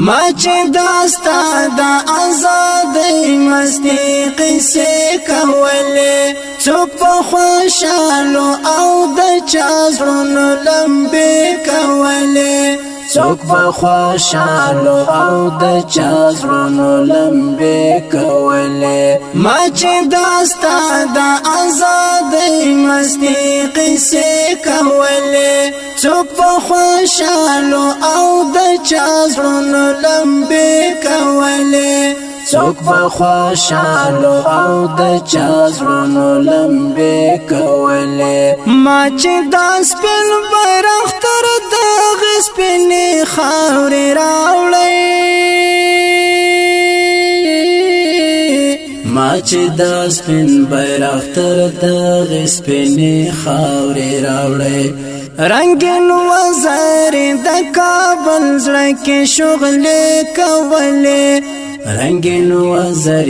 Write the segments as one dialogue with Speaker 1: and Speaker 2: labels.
Speaker 1: ما چې داستا د آزادۍ مستي قصې کولې څوک په خوشالو او د چا زړونو لمبې کولې څوک په خوشالو او د چا زړونو لمبې کولې ما چې داستا د آزادۍ مستي قصې کولې څوک په خوشالو او د چا زړونو لمبې کولې څوک په خوشالو او د چا زړونو لمبې کولې ما چې دا سپین بیرغ تر دغه سپینې خاورې راوړې ما چې دا سپین بیرغ تر دغه سپینې خاورې راوړې رنگین وزر د کابل زړه کې شغلې کولې رنگین وزر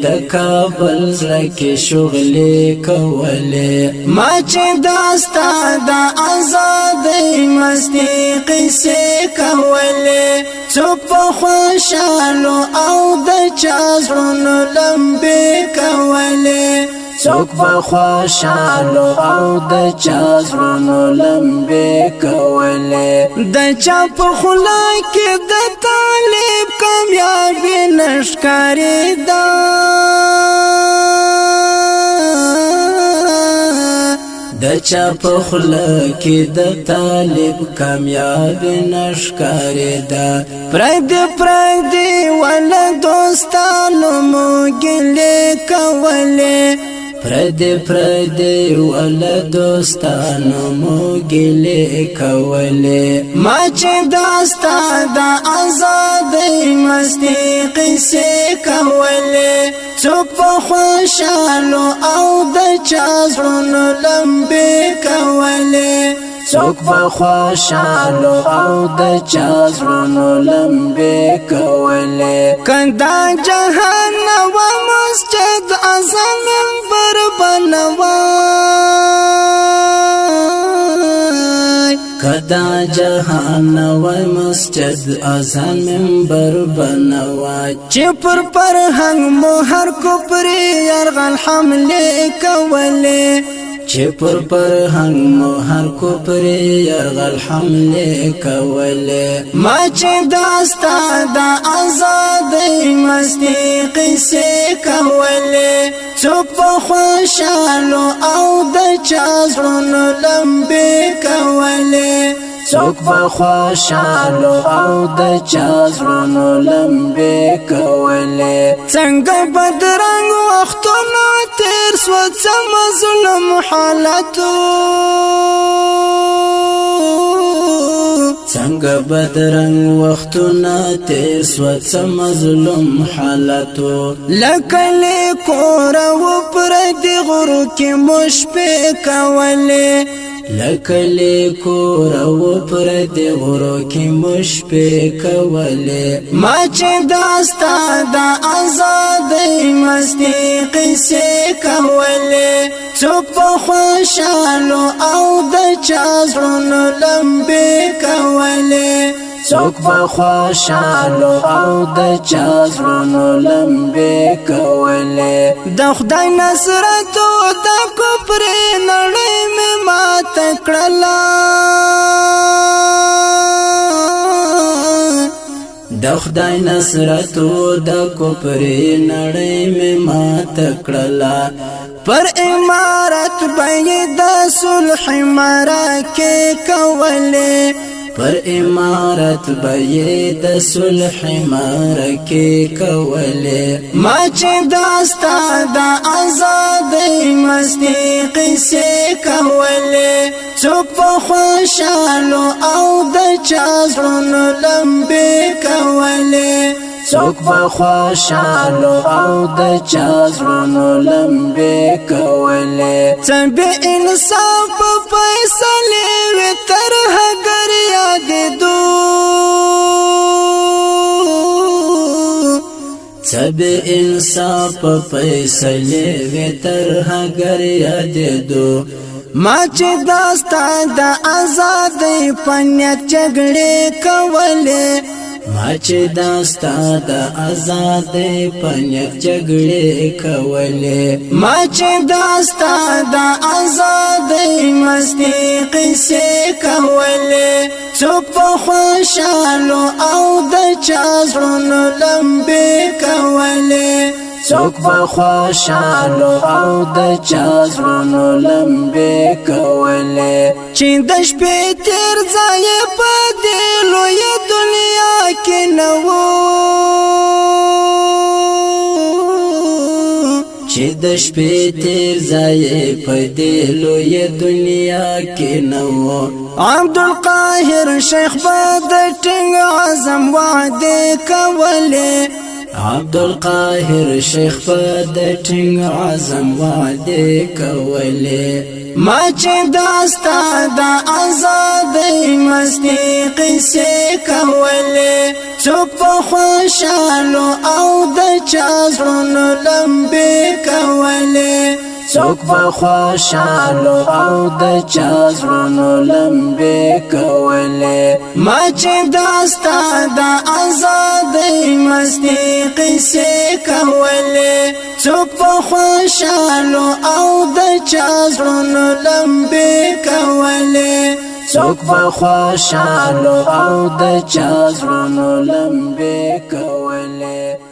Speaker 1: د کابل زړه کې شغلې کولې ما چې داستا د آزادۍ مستي قصې کولې څوک په خوشالو او د چا زړونو لمبې کولې څوک په خوشالو او د چا زړونو لمبې کولې د چا په خوله کې د طالب کامیابي نښکارېده د چا په خوله کې د طالب کامیابي نښکارېده پردي ولا دوستانو مو ګیلې کولې پردي ولا دوستانو مو ګیلې کولې ما چې داستا د آزادۍ مستي قصې کولې څوک په خوشالو او د چا زړونو لمبې کولې څوک په خوشالو او د چا زړونو لمبې کولې کندا جهان و مسجد اعظم منبر بنوای کدا جهان و مسجد اعظم منبر بنوای چې پر فرهنګ مو هر کوپری يرغل حمله کولې چې پر فرهنګ مو هر کوپری يرغل حمله کولې ما چې داستا د آزادۍ مستي قصې کولې څوک په خوشالو او د چا زړونو لمبې کولې څوک په خوشالو او د چا زړونو لمبې کولې څنګه بدرنګ وختونه تیر سو څه مظلوم حالتو څنګه بدرنګ وختونه تیر سو څه مظلوم حالتو لکه کور و پردي غرو کې مشپې کولې لکه کور و پردي غرو کې مشپې کولې ما چې داستا د آزادۍ مستي قصې کولې څوک په خوشالو او د چا زړونو لمبې کولې څوک په خوشالو او د چا زړونو لمبې کولې د خدای نصرت او د کفر نړۍ مې مات کړله د خدای نصرت او د کفر نړۍ مې مات کړله پر امارت به د صلح مرکه کولې پر امارت به د صلح مرکه کولې ما چې داستا د آزادۍ مستي قصې کولې څوک په خوشالو او د چا زړونو لمبې کولې څوک په خوشالو او د چا زړونو لمبې کولې څنګه انصاف په فیصلې وي تر هغه یادېدو سب انصاف په فیصلې وي تر هغه یادېدو ما چې داستا د آزادۍ په نیت جګړې کولې ما چې داستا د آزادۍ په نیت جګړې کولې ما چې داستا د آزادۍ مستي قصې کولې څوک په خوشالو او د چا زړونو لمبې کولې څوک په خوشالو او د چا زړونو لمبې کولې چې د شپې تیر ځای په دې لویه دنیا کې نه وو چې د شپې تیر ځای په دې لویه دنیا کې نه وو عبدالقاهر شیخ به د ټینګ عزم وعدې کولې عبدالقاهر شیخ په د ټینګ عزم وعدې کولې ما چې داستا د آزادۍ مستي قصې کولې څوک په خوشالو او د چا زړونو لمبې کولې څوک په خوشالو او د چا زړونو لمبې کولې ما چې داستا د آزادۍ مستي قصې کولې څوک په خوشالو او د چا زړونو لمبې کولې څوک په خوشالو او د چا زړونو لمبې کولې